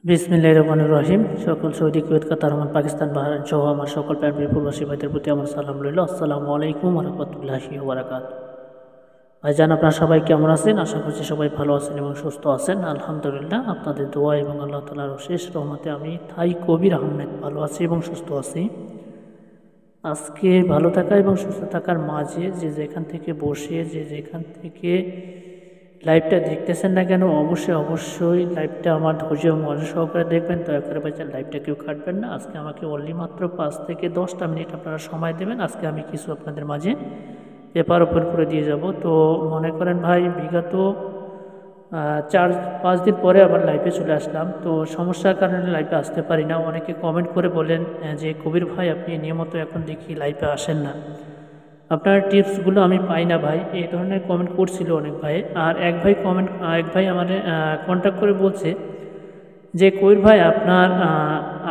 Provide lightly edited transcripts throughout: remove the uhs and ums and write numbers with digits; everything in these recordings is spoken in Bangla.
বিসমিল্লাহির রহমানির রহিম। সকল সৌদি, কুয়েত, কাতার, ওমান, পাকিস্তান, বাহরাইন সহ আমার সকল প্রাণপ্রিয় প্রবাসী ভাইদের প্রতি আমার সালাম রইল। আসসালামু আলাইকুম ওয়া রাহমাতুল্লাহি ওয়া বারাকাতুহু। ভাইজান, আপনারা সবাই কেমন আছেন? আশা করছি সবাই ভালো আছেন এবং সুস্থ আছেন। আলহামদুলিল্লাহ, আপনাদের দোয়া এবং আল্লাহ তাআলার অশেষ রহমতে আমি থাই কবির আহমেদ ভালো আছি এবং সুস্থ আছি। আজকে ভালো থাকা এবং সুস্থ থাকার মাঝে যে যেখান থেকে বসে যে যেখান থেকে লাইভটা দেখতেছেন না কেন, অবশ্যই লাইভটা আমার ধৈর্য মনোযোগ সহকারে দেখবেন। দয়া করে ভাইজান লাইভটা কেউ কাটবেন না। আজকে আমাকে অনলি মাত্র 5 থেকে 10টা মিনিট আপনারা সময় দেবেন। আজকে আমি কিছু আপনাদের মাঝে পেপার ওপেন করে দিয়ে যাব। তো মনে করেন ভাই, বিগত 4-5 দিন পরে আবার লাইভে চলে আসলাম। তো সমস্যার কারণে লাইভে আসতে পারি না। অনেকে কমেন্ট করে বলেন যে কবির ভাই, আপনি নিয়মিত এখন দেখি লাইভে আসেন না, আপনার টিপসগুলো আমি পাই না ভাই, এই ধরনের কমেন্ট করছিল অনেক ভাই। আর এক ভাই আমাদের কন্ট্যাক্ট করে বলছে যে কবির ভাই,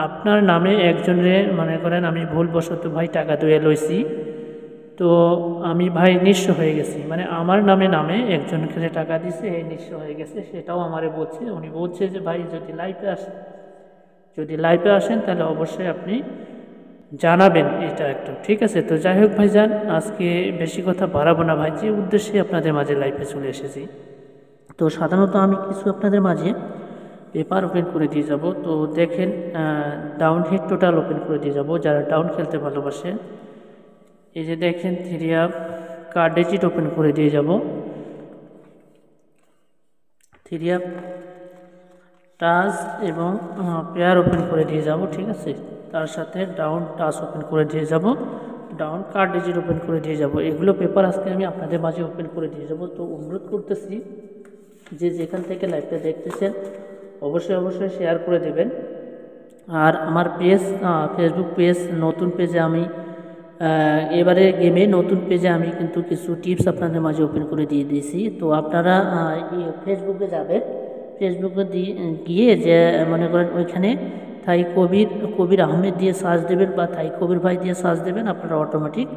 আপনার নামে একজনের মনে করেন আমি ভুলবশত ভাই টাকা দিয়ে লইছি, তো আমি ভাই নিঃস্ব হয়ে গেছি। মানে আমার নামে একজনকে যে টাকা দিছে এই নিঃস্ব হয়ে গেছে, সেটাও আমারে বলছে। উনি বলছে যে ভাই, যদি লাইভে আসেন তাহলে অবশ্যই আপনি জানাবেন এটা একটু, ঠিক আছে? তো যাই হোক ভাইজান, আজকে বেশি কথা বাড়াবো না ভাই, যে উদ্দেশ্যে আপনাদের মাঝে লাইভে চলে এসেছি। তো সাধারণত আমি কিছু আপনাদের মাঝে পেপার ওপেন করে দিয়ে যাব। তো দেখেন, ডাউন হিট টোটাল ওপেন করে দিয়ে যাব যারা ডাউন খেলতে ভালোবাসেন। এই যে দেখেন, 3 আপ কার্ড ডিজিট ওপেন করে দিয়ে যাব, 3 আপ টাচ এবং পেয়ার ওপেন করে দিয়ে যাব, ঠিক আছে? তার সাথে ডাউন টাচ ওপেন করে দিয়ে যাব, ডাউন কার্ড ডিজিট ওপেন করে দিয়ে যাব। এগুলো পেপার আজকে আমি আপনাদের মাঝে ওপেন করে দিয়ে যাব। তো অনুরোধ করতেছি যে যেখান থেকে লাইভটা দেখতেছেন অবশ্যই শেয়ার করে দেবেন। আর আমার ফেসবুক পেজ, নতুন পেজে আমি এবারে গেমে নতুন পেজে আমি কিন্তু কিছু টিপস আপনাদের মাঝে ওপেন করে দিয়ে দিয়েছি। তো আপনারা ফেসবুকে যাবেন, ফেসবুকে গিয়ে যে মনে করেন ওইখানে থাই কবির আহমেদ দিয়ে সার্চ দেবেন বা থাই কবির ভাই দিয়ে সার্চ দেবেন, আপনারা অটোমেটিক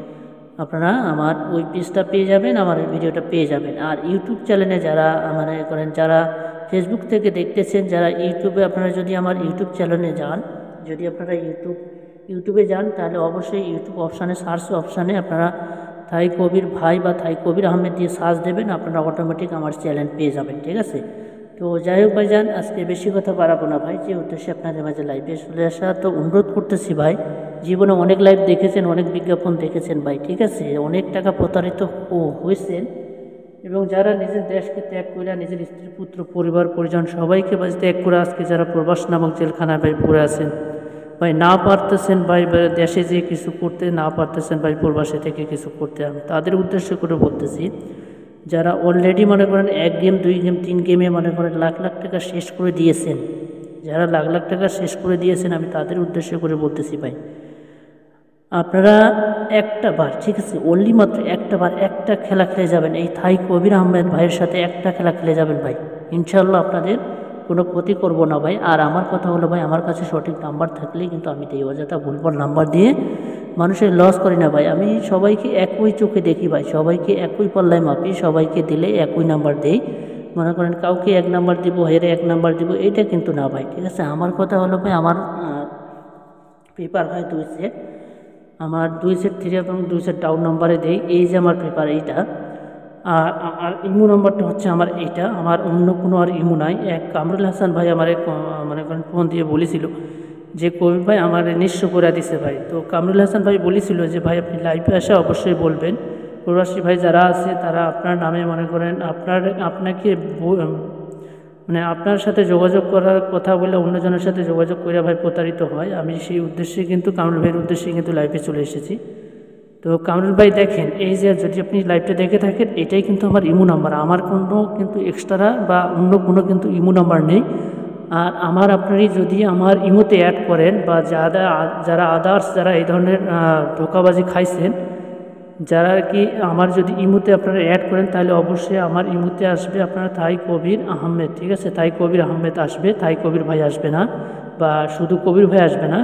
আমার ওই পেজটা পেয়ে যাবেন, আমার ওই ভিডিওটা পেয়ে যাবেন। আর ইউটিউব চ্যানেলে যারা মনে করেন যারা ফেসবুক থেকে দেখতেছেন, যারা ইউটিউবে, আপনারা যদি আমার ইউটিউব চ্যানেলে যান, যদি আপনারা ইউটিউবে যান তাহলে অবশ্যই ইউটিউব অপশানে, সার্চ অপশানে আপনারা থাই কবির ভাই বা থাই কবির আহমেদ দিয়ে সার্চ দেবেন, আপনারা অটোমেটিক আমার চ্যানেল পেয়ে যাবেন, ঠিক আছে? তো যাই হোক ভাইজান, আজকে বেশি কথা বাড়াবো না ভাই, যে উদ্দেশ্যে আপনাদের মাঝে লাইভে চলে আসা। তো অনুরোধ করতেছি ভাই, জীবনে অনেক লাইভ দেখেছেন, অনেক বিজ্ঞাপন দেখেছেন ভাই, ঠিক আছে? অনেক টাকা প্রতারিত হয়েছেন, এবং যারা নিজের দেশকে ত্যাগ করে, নিজের স্ত্রী, পুত্র, পরিবার, পরিজন সবাইকে ত্যাগ করে আজকে যারা প্রবাস নামক জেলখানায় ভাই পড়ে আছেন ভাই, না পারতেছেন ভাই দেশে যেয়ে কিছু করতে, না পারতেছেন ভাই প্রবাসে থেকে কিছু করতে, আমি তাদের উদ্দেশ্য করে বলতেছি, যারা অলরেডি মনে করেন 1 গেম, 2 গেম, 3 গেমে মনে করেন লাখ টাকা শেষ করে দিয়েছেন, যারা লাখ টাকা শেষ করে দিয়েছেন, আমি তাদের উদ্দেশ্য করে বলতেছি ভাই, আপনারা একটা বার, ঠিক আছে, অনলি মাত্র একটা খেলা খেলে যাবেন, এই থাই কবির আহমেদ ভাইয়ের সাথে একটা খেলা খেলে যাবেন ভাই, ইনশাল্লাহ আপনাদের কোনো ক্ষতি করব না ভাই। আর আমার কথা হলো ভাই, আমার কাছে সঠিক নাম্বার থাকলে কিন্তু আমি দেই, অযথা ভুলভাল নাম্বার দিয়ে মানুষের লস করি না ভাই। আমি সবাইকে একই চোখে দেখি ভাই, সবাইকে একই পাল্লায় মাপি, সবাইকে দিলে একই নাম্বার দেই। মনে করেন কাউকে 1 নাম্বার দিব, হেরে 1 নাম্বার দিব, এইটা কিন্তু না ভাই, ঠিক আছে? আমার কথা হলো ভাই, আমার পেপার ভাই 2 সেট, আমার 2 সেট 3 এবং 2 সেট ডাউন নাম্বারে দেই। এই যে আমার পেপার এইটা, আর আমার ইমো নাম্বারটা হচ্ছে আমার এইটা, আমার অন্য কোনো আর ইমো নাই। এক কামরুল হাসান ভাই আমার মনে করেন ফোন দিয়ে বলেছিল যে কবির ভাই আমার নিঃস্ব করে দিছে ভাই। তো কামরুল হাসান ভাই বলেছিল যে ভাই, আপনি লাইভে আসে অবশ্যই বলবেন, প্রবাসী ভাই যারা আছে তারা আপনার নামে মনে করেন আপনাকে মানে আপনার সাথে যোগাযোগ করার কথা বলে অন্যজনের সাথে যোগাযোগ করে ভাই প্রতারিত হয়। আমি সেই উদ্দেশ্যে কিন্তু কামরুল ভাইয়ের উদ্দেশ্যে কিন্তু লাইভে চলে এসেছি। তো কামরুল ভাই দেখেন, এই যে যদি আপনি লাইভটা দেখে থাকেন, এটাই কিন্তু আমার ইমো নাম্বার, আমার কোনো কিন্তু এক্সট্রা বা অন্য কোনো কিন্তু ইমো নাম্বার নেই। আর আপনারই যদি আমার ইমোতে অ্যাড করেন বা যারা আদার্স যারা এই ধরনের ধোঁকাবাজি খাইছেন, যারা কি আমার যদি ইমোতে আপনারা অ্যাড করেন, তাহলে অবশ্যই আমার ইমোতে আসবে আপনারা থাই কবির আহমেদ, ঠিক আছে? থাই কবির আহমেদ আসবে, থাই কবির ভাই আসবে না, বা শুধু কবির ভাই আসবে না,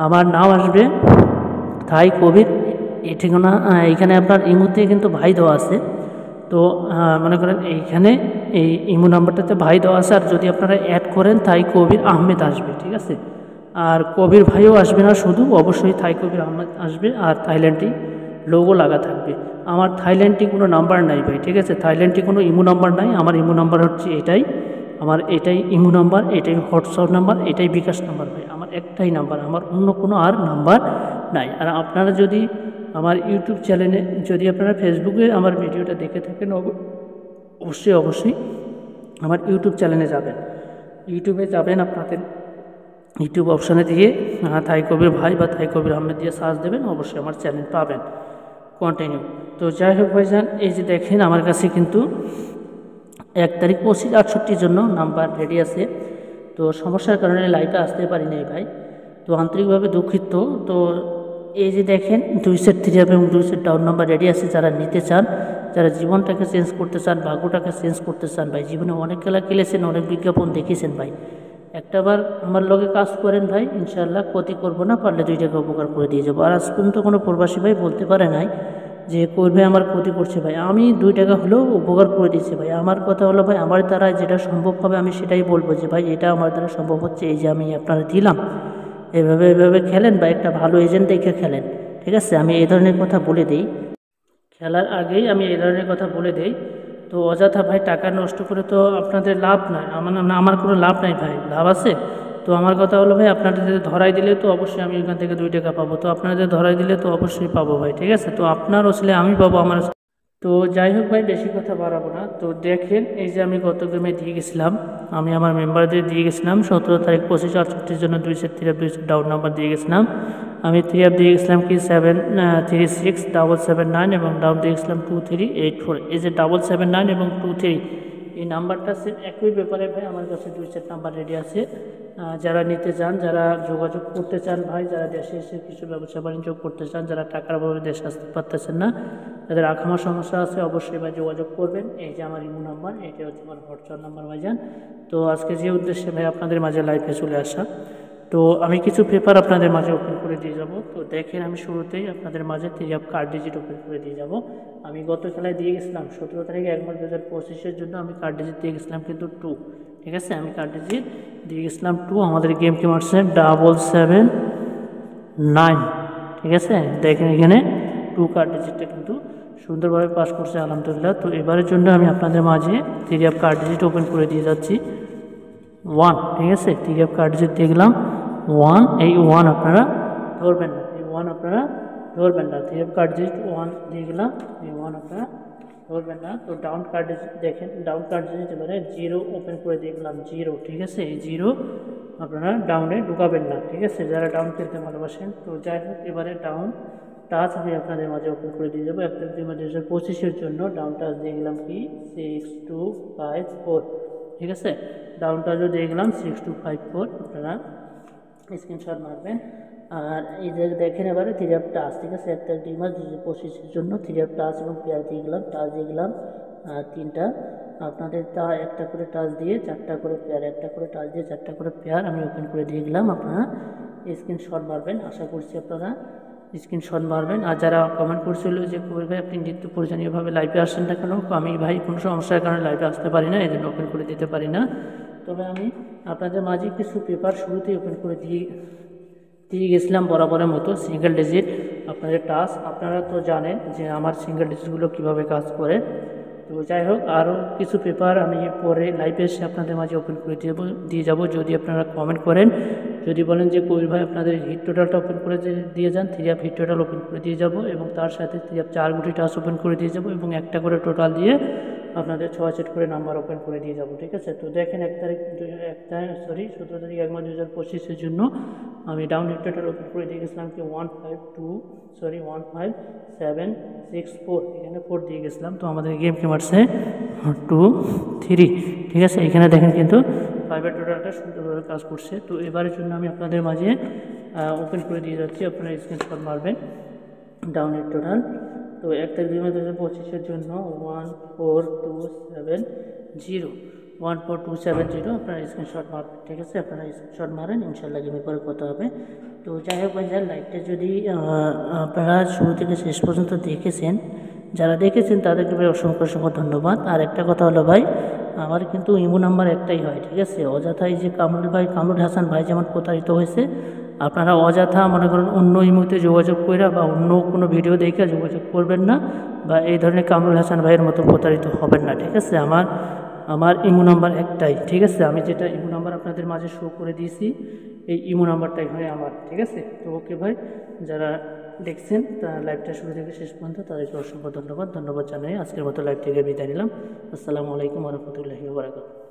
আমার নাম আসবে থাই কবির। এই ঠিকানা এইখানে আপনার ইমোতে কিন্তু ভাই দেওয়া আছে। তো মনে করেন এইখানে এই ইমো নাম্বারটাতে ভাই দেওয়া আছে, আর যদি আপনারা অ্যাড করেন থাই কবির আহমেদ আসবে, ঠিক আছে। আর কবির ভাইও আসবে না শুধু, অবশ্যই থাই কবির আহমেদ আসবে, আর থাইল্যান্ডটি লোগো লাগা থাকবে। আমার থাইল্যান্ডটি কোনো নাম্বার নাই ভাই, ঠিক আছে, থাইল্যান্ডটি কোনো ইমো নাম্বার নাই। আমার ইমো নাম্বার হচ্ছে এটাই, আমার এটাই ইমো নাম্বার, এটাই হোয়াটসঅ্যাপ নাম্বার, এটাই বিকাশ নাম্বার ভাই, আমার একটাই নাম্বার, আমার অন্য কোনো আর নাম্বার নাই। আর আপনারা যদি আমার ইউটিউব চ্যানেলে, যদি আপনারা ফেসবুকে আমার ভিডিওটা দেখে থাকেন, অবশ্যই অবশ্যই আমার ইউটিউব চ্যানেলে যাবেন, ইউটিউবে যাবেন, আপনাদের ইউটিউব অপশানে দিয়ে থাই কবির ভাই বা থাই কবির আহমেদ দিয়ে সার্চ দেবেন, অবশ্যই আমার চ্যানেল পাবেন। কন্টিনিউ। তো যাই হোক ভাইজান, এই যে দেখেন আমার কাছে কিন্তু 1 তারিখ 25/68 জন্য নাম্বার রেডি আছে। তো সমস্যার কারণে লাইভে আসতে পারি নাই ভাই, তো আন্তরিকভাবে দুঃখিত। তো এই যে দেখেন 2 সেট 3 আপ এবং 2 সেট ডাউন নাম্বার রেডি আছে, যারা নিতে চান, যারা জীবনটাকে চেঞ্জ করতে চান, ভাগ্যটাকে চেঞ্জ করতে চান ভাই, জীবনে অনেক খেলা খেলেছেন, অনেক বিজ্ঞাপন দেখেছেন ভাই, একটাবার আমার লগে কাজ করেন ভাই, ইনশাআল্লাহ ক্ষতি করবো না, পারলে 2 টাকা উপকার করে দিয়ে যাবো। আর আজ পর্যন্ত কোনো প্রবাসী ভাই বলতে পারে নাই যে করবে আমার ক্ষতি করছে ভাই, আমি 2 টাকা হলেও উপকার করে দিচ্ছি ভাই। আমার কথা হলো ভাই, আমার দ্বারা যেটা সম্ভব হবে আমি সেটাই বলবো, যে ভাই এটা আমার দ্বারা সম্ভব হচ্ছে, এই যে আমি আপনারা দিলাম, এভাবে খেলেন বা একটা ভালো এজেন্ট দেখে খেলেন, ঠিক আছে। আমি এই ধরনের কথা বলে দিই, খেলার আগেই আমি এই ধরনের কথা বলে দিই। তো অযথা ভাই টাকা নষ্ট করে তো আপনাদের লাভ নাই, আমার কোনো লাভ নাই ভাই, লাভ আছে। তো আমার কথা হলো ভাই, আপনাদের ধরাই দিলে তো অবশ্যই আমি ওইখান থেকে 2 টাকা পাবো, তো আপনাদের ধরাই দিলে তো অবশ্যই পাবো ভাই, ঠিক আছে। তো আপনার আসলে আমি পাবো, আমার। তো যাই হোক ভাই, বেশি কথা বাড়াবো না। তো দেখেন এই যে আমি গত গেমে দিয়ে গেছিলাম, আমি আমার মেম্বারদের দিয়ে গেছিলাম 17 তারিখ 25/68 জন্য 2 set 3 up 2 set down number দিয়ে গেছিলাম। আমি 3 আপ দিয়ে গেছিলাম কি 7367779 এবং ডাউন দিয়ে গেছিলাম 2384। এই যে 779 এবং 23 এই নাম্বারটা একই ব্যাপারে ভাই, আমার কাছে 2 সেট নাম্বার রেডি আছে। যারা নিতে চান, যারা যোগাযোগ করতে চান ভাই, যারা দেশে এসে কিছু ব্যবসা বাণিজ্য করতে চান, যারা টাকার অভাবে দেশে আসতে পারতেছেন না, যাদের আখামার সমস্যা আছে, অবশ্যই ভাই যোগাযোগ করবেন। এই যে আমার ইমো নাম্বার, এটা হচ্ছে আমার হোয়াটসঅ্যাপ নাম্বার ভাইজান। তো আজকে যে উদ্দেশ্যে ভাই আপনাদের মাঝে লাইভে চলে আসা, তো আমি কিছু পেপার আপনাদের মাঝে ওপেন করে দিয়ে যাব। তো দেখেন আমি শুরুতেই আপনাদের মাঝে 3 আপ কার্ড ডিজিট ওপেন করে দিয়ে যাব। আমি গত খেলায় দিয়ে গেছিলাম 17 তারিখ 1 মার্চ 2025 জন্য আমি কার্ড ডিজিট দিয়ে গেছিলাম কিন্তু 2, ঠিক আছে, আমি কার্ড ডিজিট দিয়ে গেছিলাম 2। আমাদের গেম কি মারছে 779, ঠিক আছে। দেখেন এখানে 2 কার্ড ডিজিটটা কিন্তু সুন্দরভাবে পাস করছে আলহামদুলিল্লাহ। তো এবারের জন্য আমি আপনাদের মাঝে 3 আপ কার্ড ডিজিট ওপেন করে দিয়ে যাচ্ছি 1, ঠিক আছে। 3 আপ কার্ড ডিজিট দেখলাম 1, এই 1 আপনারা ধরবেন না, এই 1 আপনারা ধরবেন না। 3 আপ কার্ড ডিজিট 1 দিয়ে গেলাম, এই 1 আপনারা ধরবেন না। তো ডাউন কার্ড ডিজিট দেখেন, ডাউন কার্ড ডিজিট এবারে 0 ওপেন করে দিয়ে গেলাম 0, ঠিক আছে। এই 0 আপনারা ডাউনে ঢুকাবেন না, ঠিক আছে, যারা ডাউন খেলতে ভালোবাসেন। তো যাই হোক, এবারে ডাউন টাচ আমি আপনাদের মাঝে ওপেন করে দিয়ে যাবো 1 তারিখ 2 মার্চ 2025 জন্য। ডাউন টাচ দিয়ে গেলাম কি 6254, ঠিক আছে। ডাউন টাচও দিয়ে গেলাম 6254, আপনারা স্ক্রিনশট মারবেন। আর এই যে দেখেন এবারে 3 আপ টাচ, ঠিক আছে, 1 তারিখ 2 মার্চ 2025 জন্য 3 আপ টাচ এবং পেয়ার দিয়ে গেলাম, টাচ দিয়ে গেলাম 3টা। আপনাদের তা একটা করে টাচ দিয়ে 4টা করে পেয়ার, একটা করে টাচ দিয়ে 4টা করে পেয়ার আমি ওপেন করে দিয়ে গেলাম। আপনারা স্ক্রিনশট মারবেন, আশা করছি আপনারা স্ক্রিনশট মারবেন। আর যারা কমেন্ট করছিল যে কবির ভাই আপনি নিত্য প্রয়োজনীয়ভাবে লাইভে আসেন না কেন, আমি ভাই কোনো সমস্যার কারণে লাইভে আসতে পারি না, এই জন্য ওপেন করে দিতে পারি না। তবে আমি আপনাদের মাঝে কিছু পেপার শুরুতেই ওপেন করে দিয়ে গেছিলাম বরাবরের মতো সিঙ্গেল ডিজিট আপনাদের টাচ। আপনারা তো জানেন যে আমার সিঙ্গেল ডিজিটগুলো কীভাবে কাজ করে। তো যাই হোক, আরও কিছু পেপার আমি পরে লাইভে এসে আপনাদের মাঝে ওপেন করে দিয়ে যাব, যদি আপনারা কমেন্ট করেন, যদি বলেন যে কবির ভাই আপনাদের হিট টোটালটা ওপেন করে দিয়ে যান, 3 আপ হিট টোটাল ওপেন করে দিয়ে যাব এবং তার সাথে 3 আপ 4 গুটি টাচ ওপেন করে দিয়ে যাব এবং একটা করে টোটাল দিয়ে আপনাদের 6 সেট করে নাম্বার ওপেন করে দিয়ে যাব, ঠিক আছে। তো দেখেন 17 তারিখ 1 মার্চ 2025 জন্য আমি ডাউন হিট টোটাল ওপেন করে দিয়ে গেছিলাম কি 15764, এখানে 4 দিয়ে গেছিলাম। তো আমাদের গেম কি মারছে 23, ঠিক আছে। এখানে দেখেন কিন্তু 5-এর টোটালটা সুন্দরভাবে কাজ করছে। তো এবারের জন্য আমি আপনাদের মাঝে ওপেন করে দিয়ে যাচ্ছি, আপনারা স্ক্রিনশট মারবেন ডাউনের টোটাল। তো 1 তারিখ 2 মার্চ 2025 জন্য 14270 আপনারা স্ক্রিনশট মারবেন, ঠিক আছে। আপনারা স্ক্রিনশট মারেন, ইনশাল্লাহ গেমের পরে কথা হবে। তো যাই হোক ভাই, লাইভটা যদি আপনারা শুরু থেকে শেষ পর্যন্ত দেখেছেন, যারা দেখেছেন তাদেরকে ভাই অসংখ্য ধন্যবাদ। আর একটা কথা হলো ভাই, আমার কিন্তু ইমো নাম্বার একটাই হয়, ঠিক আছে। অযথাই যে কামরুল হাসান ভাই যেমন প্রতারিত হয়েছে, আপনারা অযথা মনে করেন অন্য ইমোতে যোগাযোগ করে বা অন্য কোনো ভিডিও দেখে যোগাযোগ করবেন না, বা এই ধরনের কামরুল হাসান ভাইয়ের মতো প্রতারিত হবেন না, ঠিক আছে। আমার ইমো নাম্বার একটাই, ঠিক আছে। আমি যেটা ইমো নাম্বার আপনাদের মাঝে শো করে দিয়েছি, এই ইমো নাম্বারটাই হয় আমার, ঠিক আছে। তো ওকে ভাই, যারা দেখছেন তা লাইভটা শুরু থেকে শেষ পর্যন্ত তাদেরকে অসংখ্য ধন্যবাদ জানাই আজকের মতো লাইভ থেকে বিদায় নিলাম। আসসালামু আলাইকুম ওয়া রাহমাতুল্লাহি ওয়া বারাকাতুহু।